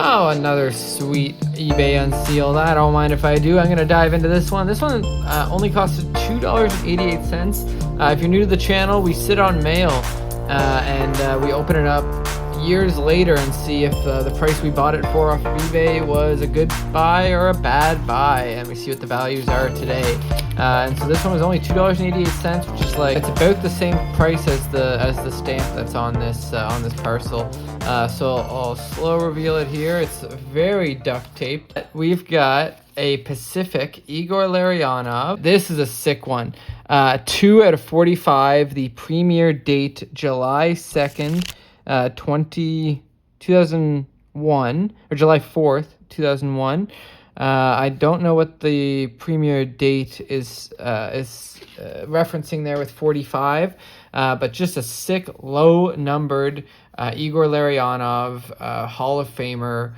Oh, another sweet eBay Unsealed. I don't mind if I do. I'm going to dive into this one. This one only costed $2.88. If you're new to the channel, we sit on mail and we open it up years later and see if the price we bought it for off of eBay was a good buy or a bad buy, and we see what the values are today. And so this one was only $2.88, which is like, it's about the same price as the stamp that's on this parcel. So I'll slow reveal it here. It's very duct taped. We've got a Pacific Igor Larionov. This is a sick one. 2 out of 45. The premiere date July 2nd, 2001, or July 4th, 2001. I don't know what the premiere date is referencing there with 45, but just a sick, low-numbered Igor Larionov, Hall of Famer,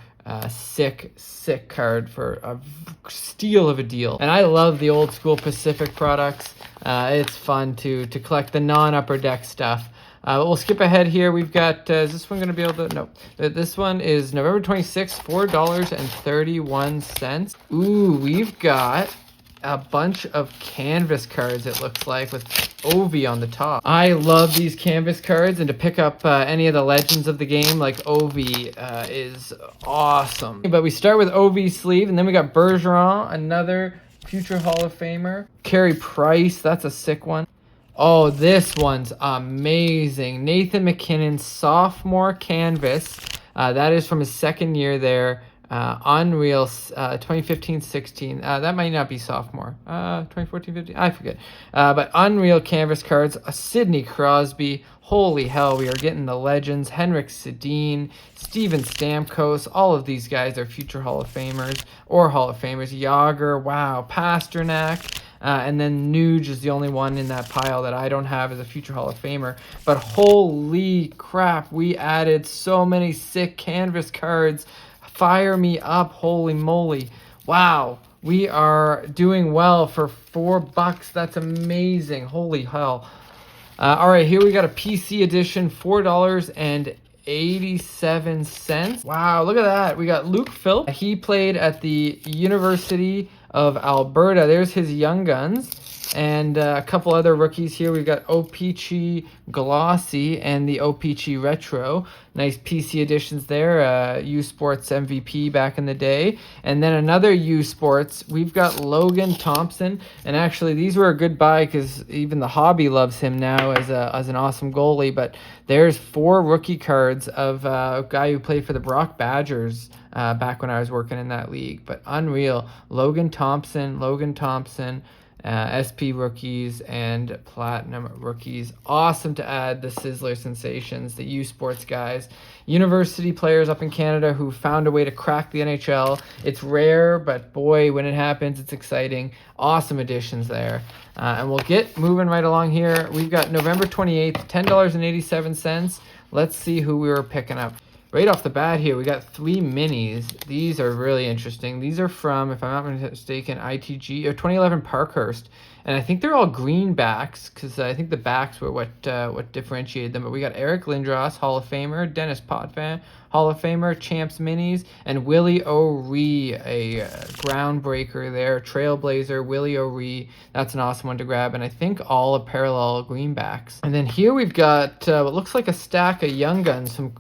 sick card for a steal of a deal. And I love the old school Pacific products. It's fun to collect the non-upper deck stuff. We'll skip ahead here. We've got, is this one going to be able to, no. This one is November 26th, $4.31. Ooh, we've got a bunch of canvas cards, it looks like, with Ovi on the top. I love these canvas cards, and to pick up any of the legends of the game, like Ovi, is awesome. But we start with Ovi sleeve, and then we got Bergeron, another future Hall of Famer. Carey Price, that's a sick one. Oh, this one's amazing. Nathan MacKinnon, sophomore canvas. That is from his second year there. Unreal, 2015-16. That might not be sophomore. 2014-15, I forget. But Unreal canvas cards. Sidney Crosby. Holy hell, we are getting the legends. Henrik Sedin, Steven Stamkos. All of these guys are future Hall of Famers or Hall of Famers. Yager, wow. Pasternak. And then Nuge is the only one in that pile that I don't have as a future Hall of Famer. But holy crap, we added so many sick canvas cards. Fire me up, holy moly. Wow, we are doing well for $4. That's amazing. Holy hell. All right, here we got a PC edition, $4.87. Wow, look at that. We got Luke Philp. He played at the University of Alberta. There's his Young Guns. And a couple other rookies here. We've got o-pee-chee Glossy and the o-pee-chee Retro. Nice PC editions there. U Sports MVP back in the day. And then another U Sports. We've got Logan Thompson. And actually, these were a good buy because even the hobby loves him now as an awesome goalie. But there's 4 rookie cards of a guy who played for the Brock Badgers back when I was working in that league. But unreal. Logan Thompson. SP rookies and platinum rookies. Awesome to add the Sizzler sensations, the U Sports guys. University players up in Canada who found a way to crack the NHL. It's rare, but boy, when it happens, it's exciting. Awesome additions there. And we'll get moving right along here. We've got November 28th, $10.87. Let's see who we were picking up. Right off the bat here, we got 3 minis. These are really interesting. These are from, if I'm not mistaken, ITG, or 2011 Parkhurst. And I think they're all green backs, because I think the backs were what differentiated them. But we got Eric Lindros, Hall of Famer, Dennis Potvin, Hall of Famer, Champs Minis, and Willie O'Ree, a groundbreaker there, trailblazer, Willie O'Ree. That's an awesome one to grab. And I think all a parallel greenbacks. And then here we've got what looks like a stack of Young Guns from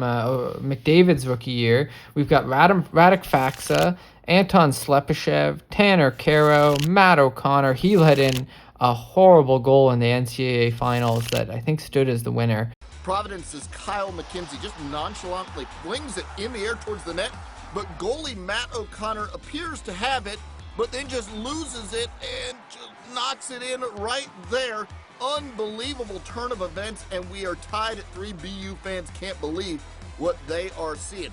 McDavid's rookie year. We've got Radek Faksa, Anton Slepyshev, Tanner Caro, Matt O'Connor. He let in a horrible goal in the NCAA finals that I think stood as the winner. Providence's Kyle McKenzie just nonchalantly flings it in the air towards the net, but goalie Matt O'Connor appears to have it, but then just loses it and just knocks it in right there. Unbelievable turn of events, and we are tied at 3. BU fans can't believe what they are seeing.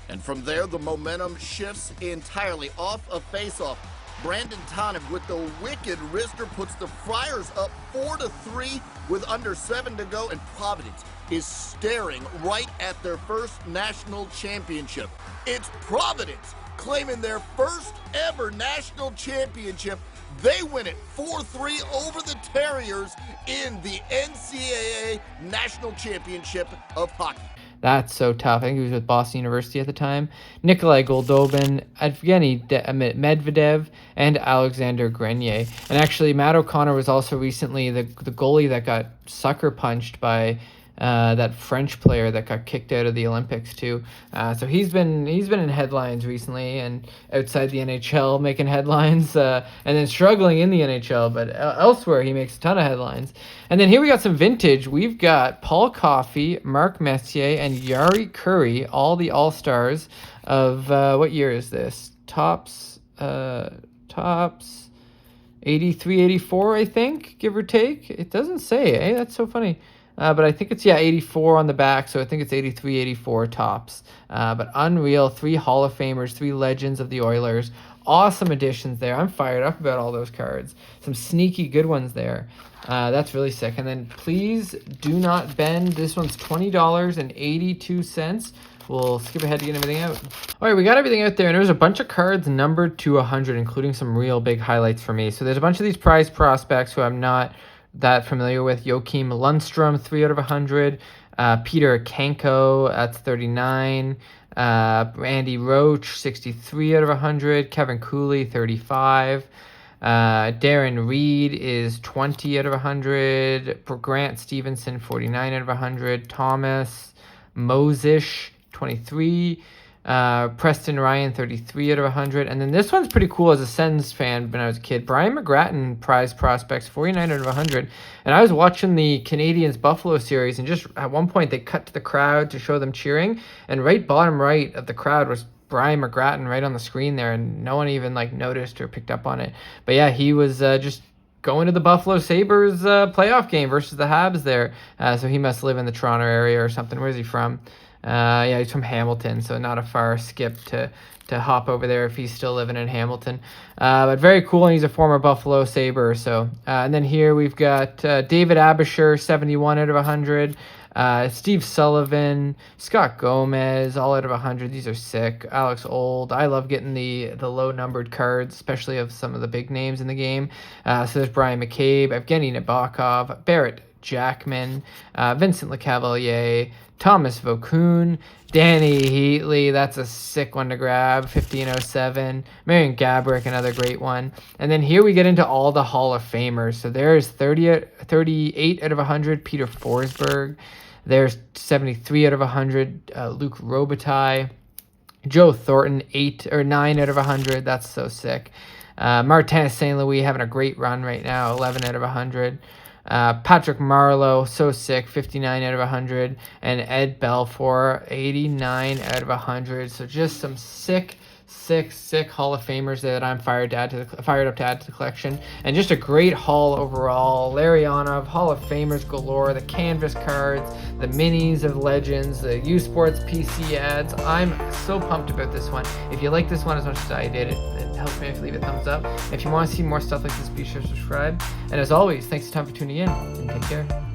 And from there, the momentum shifts entirely off a face-off. Brandon Tanev with the wicked wrister puts the Friars up 4-3 with under 7 to go, and Providence is staring right at their first national championship. It's Providence claiming their first ever national championship. They win it 4-3 over the Terriers in the NCAA National Championship of Hockey. That's so tough. I think he was with Boston University at the time. Nikolai Goldobin, Evgeny Medvedev, and Alexander Grenier. And actually, Matt O'Connor was also recently the goalie that got sucker punched by that French player that got kicked out of the Olympics too. So he's been in headlines recently and outside the NHL making headlines, and then struggling in the NHL, but elsewhere he makes a ton of headlines. And then here we got some vintage. We've got Paul Coffey, Mark Messier, and Yari Curry, all the All-Stars of what year is this? Tops 83, 84, I think, give or take. It doesn't say, eh? That's so funny. But I think it's, 84 on the back, so I think it's 83, 84 tops. But unreal, 3 Hall of Famers, 3 legends of the Oilers. Awesome additions there. I'm fired up about all those cards. Some sneaky good ones there. That's really sick. And then please do not bend. This one's $20.82. We'll skip ahead to get everything out. All right, we got everything out there, and there's a bunch of cards numbered to 100, including some real big highlights for me. So there's a bunch of these prize prospects who I'm not that familiar with. Joachim Lundstrom, 3 out of 100. Peter Kanko, that's 39. Andy Roach, 63 out of 100. Kevin Cooley, 35. Darren Reed is 20 out of 100. Grant Stevenson, 49 out of 100. Thomas Mosish, 23. Preston Ryan, 33 out of 100. And then this one's pretty cool as a Sens fan when I was a kid. Brian McGrattan, prize prospects, 49 out of 100. And I was watching the Canadiens-Buffalo series, and just at one point they cut to the crowd to show them cheering. And right bottom right of the crowd was Brian McGrattan right on the screen there, and no one even noticed or picked up on it. But yeah, he was just going to the Buffalo Sabres playoff game versus the Habs there. So he must live in the Toronto area or something. Where's he from? He's from Hamilton, so not a far skip to hop over there if he's still living in Hamilton. But very cool, and he's a former Buffalo Sabre. So, and then here we've got David Abisher, 71 out of 100. Steve Sullivan, Scott Gomez, all out of 100. These are sick. Alex Old. I love getting the low-numbered cards, especially of some of the big names in the game. So there's Brian McCabe, Evgeny Nabokov, Barrett Jackman, Vincent LeCavalier, Thomas Vokoun, Danny Heatley, that's a sick one to grab, 1507. Marian Gaborik, another great one. And then here we get into all the Hall of Famers. So there's 38 out of 100, Peter Forsberg. There's 73 out of 100, Luc Robitaille. Joe Thornton, 9 out of 100. That's so sick. Martin St. Louis having a great run right now, 11 out of 100. Patrick Marleau, so sick, 59 out of 100. And Ed Belfour, 89 out of 100. So just some sick Hall of Famers there that I'm fired up to add to the collection. And just a great haul overall. Larionov, Hall of Famers galore, the canvas cards, the minis of legends, the U Sports PC ads. I'm so pumped about this one. If you like this one as much as I did, it helps me if you leave a thumbs up. If you want to see more stuff like this, be sure to subscribe. And as always, thanks a ton for tuning in, and take care.